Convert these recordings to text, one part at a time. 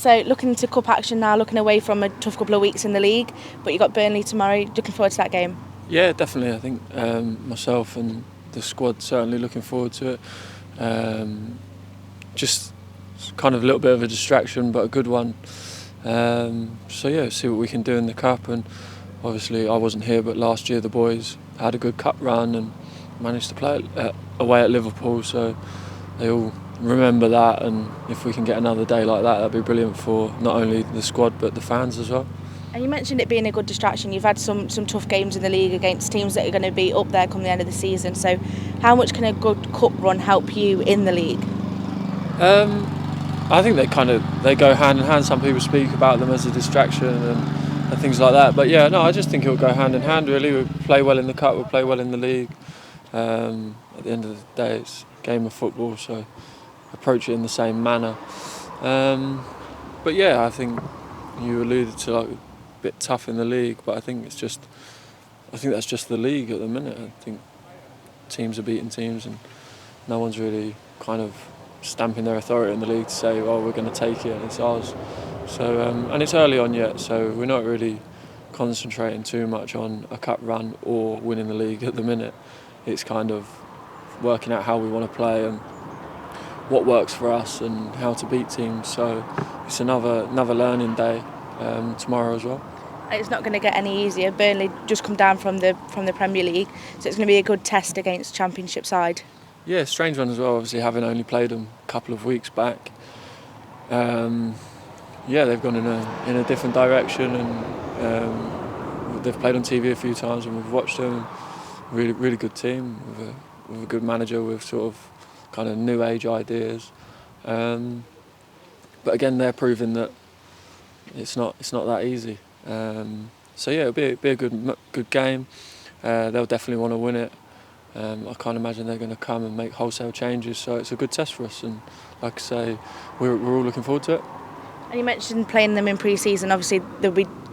So looking to cup action now, looking away from a tough couple of weeks in the league, but you've got Burnley tomorrow. Looking forward to that game. Yeah, definitely. I think myself and the squad certainly looking forward to it. Just kind of a little bit of a distraction, but a good one. So yeah, see what we can do in the cup. And obviously, I wasn't here, but last year the boys had a good cup run and managed to play away at Liverpool. So they all remember that, and if we can get another day like that, that'd be brilliant for not only the squad but the fans as well. And you mentioned it being a good distraction. You've had some tough games in the league against teams that are going to be up there come the end of the season. So how much can a good cup run help you in the league? I think they go hand in hand. Some people speak about them as a distraction and things like that. But yeah, no, I just think it'll go hand in hand really. We'll play well in the cup, we'll play well in the league. At the end of the day, it's a game of football, so approach it in the same manner. But yeah, I think you alluded to like a bit tough in the league, but I think that's just the league at the minute. I think teams are beating teams, and no one's really kind of stamping their authority in the league to say, "Oh, we're going to take it and it's ours." So and it's early on yet, so we're not really concentrating too much on a cup run or winning the league at the minute. It's kind of working out how we want to play and what works for us and how to beat teams. So it's another learning day tomorrow as well. It's not going to get any easier. Burnley just come down from the Premier League, so it's going to be a good test against Championship side. Yeah, strange one as well. Obviously, having only played them a couple of weeks back. Yeah, they've gone in a different direction, and they've played on TV a few times, and we've watched them. Really good team with a good manager with sort of kind of new age ideas. But again, they're proving that it's not that easy. So yeah, it'll be a good game. They'll definitely want to win it. I can't imagine they're going to come and make wholesale changes. So it's a good test for us, and like I say, we're all looking forward to it. And you mentioned playing them in pre-season. Obviously,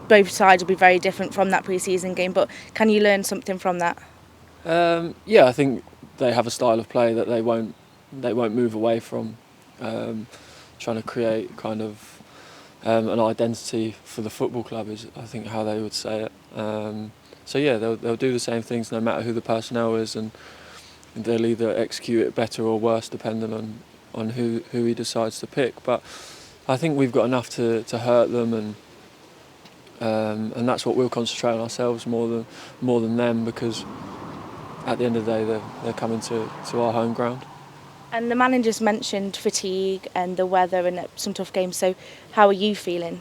both sides will be very different from that pre-season game. But can you learn something from that? Yeah, I think they have a style of play that they won't move away from. Trying to create kind of an identity for the football club is, I think, how they would say it. So yeah, they'll do the same things no matter who the personnel is, and they'll either execute it better or worse depending on who he decides to pick. But I think we've got enough to hurt them, and that's what we'll concentrate on ourselves more than them, because at the end of the day they're coming to our home ground. And the manager's mentioned fatigue and the weather and some tough games. So how are you feeling?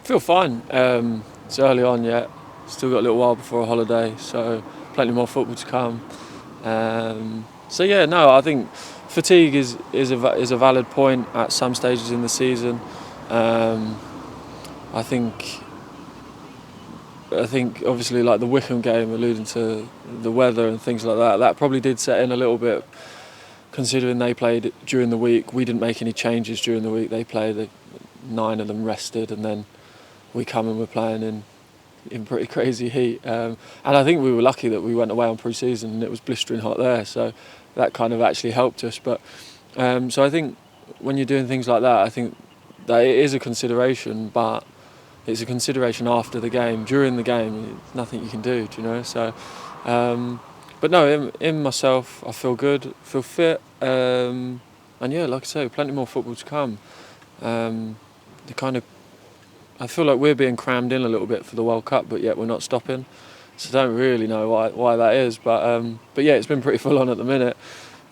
I feel fine. It's early on yet. Still got a little while before a holiday, so plenty more football to come. So yeah, no, I think fatigue is a valid point at some stages in the season. I think obviously like the Wickham game, alluding to the weather and things like that, that probably did set in a little bit, considering they played during the week. We didn't make any changes during the week. They played, 9 of them rested, and then we come and we're playing in pretty crazy heat. And I think we were lucky that we went away on pre-season and it was blistering hot there, so that kind of actually helped us. But so I think when you're doing things like that, I think that it is a consideration, but it's a consideration after the game. During the game, nothing you can do, you know? So, but no, in myself, I feel good, feel fit, and yeah, like I say, plenty more football to come. I feel like we're being crammed in a little bit for the World Cup, but yet we're not stopping. So I don't really know why that is, but yeah, it's been pretty full on at the minute.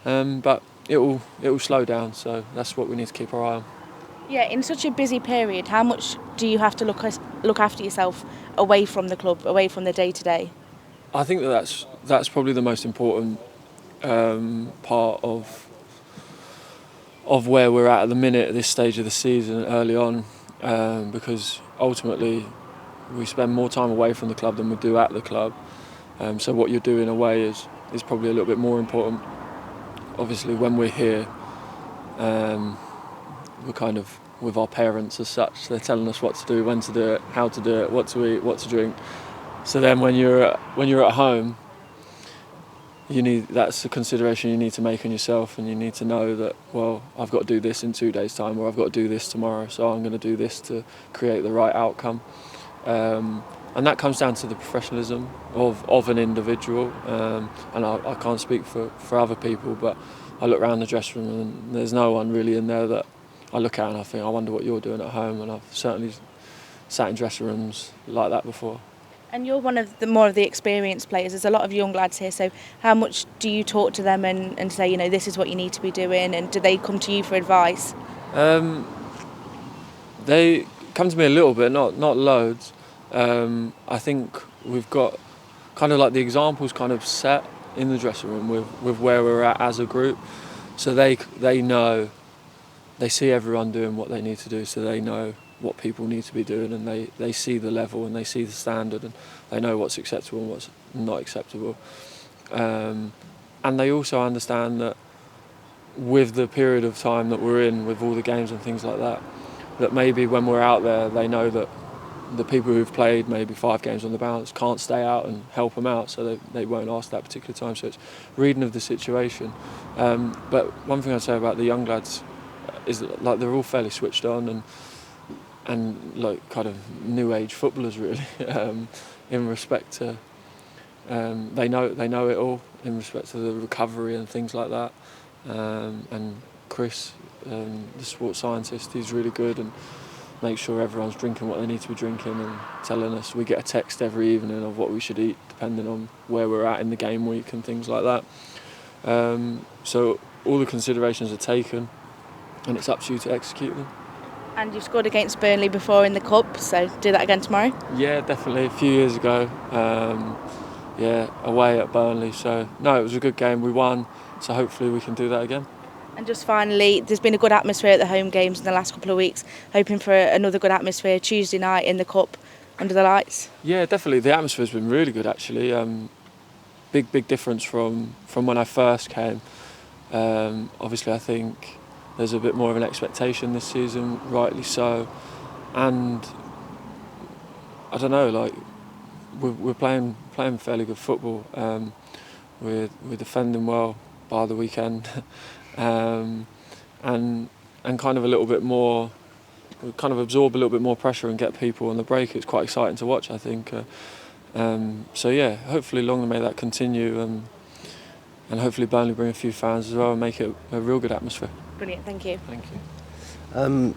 But it will slow down, so that's what we need to keep our eye on. Yeah, in such a busy period, how much do you have to look after yourself away from the club, away from the day-to-day? I think that's probably the most important part of where we're at the minute, at this stage of the season, early on, because ultimately we spend more time away from the club than we do at the club. So what you're doing away is probably a little bit more important. Obviously, when we're here, we're kind of with our parents as such. They're telling us what to do, when to do it, how to do it, what to eat, what to drink. So then when you're at home, that's a consideration you need to make on yourself, and you need to know that, well, I've got to do this in 2 days' time, or I've got to do this tomorrow, so I'm going to do this to create the right outcome. And that comes down to the professionalism of an individual. And I can't speak for other people, but I look around the dressing room and there's no one really in there that I look at and I think, I wonder what you're doing at home. And I've certainly sat in dressing rooms like that before. And you're one of the more of the experienced players. There's a lot of young lads here, so how much do you talk to them and say, this is what you need to be doing, and do they come to you for advice? They come to me a little bit, not loads. I think we've got kind of like the examples kind of set in the dressing room with where we're at as a group, so they know, they see everyone doing what they need to do, so they know what people need to be doing, and they see the level and they see the standard, and they know what's acceptable and what's not acceptable. And they also understand that with the period of time that we're in, with all the games and things like that, that maybe when we're out there, they know that the people who've played maybe 5 games on the bounce can't stay out and help them out, so they won't ask that particular time. So it's reading of the situation. But one thing I'd say about the young lads is that, like, they're all fairly switched on and like kind of new age footballers really, in respect to they know it all in respect to the recovery and things like that. And Chris, the sports scientist, he's really good and makes sure everyone's drinking what they need to be drinking and telling us. We get a text every evening of what we should eat depending on where we're at in the game week and things like that. So all the considerations are taken and it's up to you to execute them. And you've scored against Burnley before in the Cup, so do that again tomorrow? Yeah, definitely. A few years ago, away at Burnley. So, no, it was a good game. We won, so hopefully we can do that again. And just finally, there's been a good atmosphere at the home games in the last couple of weeks. Hoping for another good atmosphere Tuesday night in the Cup under the lights? Yeah, definitely. The atmosphere's been really good, actually. Big difference from when I first came. Obviously, I think there's a bit more of an expectation this season, rightly so. And I don't know, like we're playing fairly good football. We're defending well by the weekend, and kind of a little bit more. We kind of absorb a little bit more pressure and get people on the break. It's quite exciting to watch, I think. So yeah, hopefully long may that continue, and hopefully Burnley bring a few fans as well and make it a real good atmosphere. Brilliant, thank you. Thank you.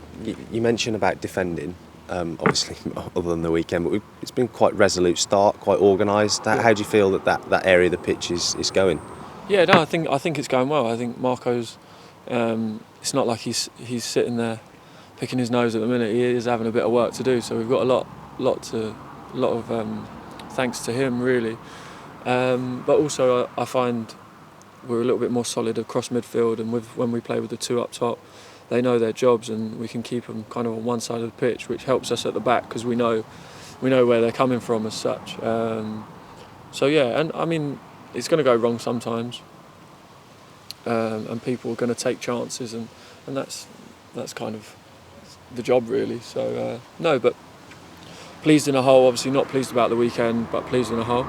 You mentioned about defending, obviously other than the weekend, but it's been quite resolute start, quite organised. How do you feel that area of the pitch is going? Yeah, no, I think it's going well. I think Marco's. It's not like he's sitting there picking his nose at the minute. He is having a bit of work to do, so we've got a lot of thanks to him really. But also I find we're a little bit more solid across midfield, and when we play with the 2 up top, they know their jobs and we can keep them kind of on one side of the pitch, which helps us at the back because we know where they're coming from as such. So yeah, and I mean it's going to go wrong sometimes, and people are going to take chances, and that's kind of the job really. So no, but pleased in a whole. Obviously not pleased about the weekend, but pleased in a whole.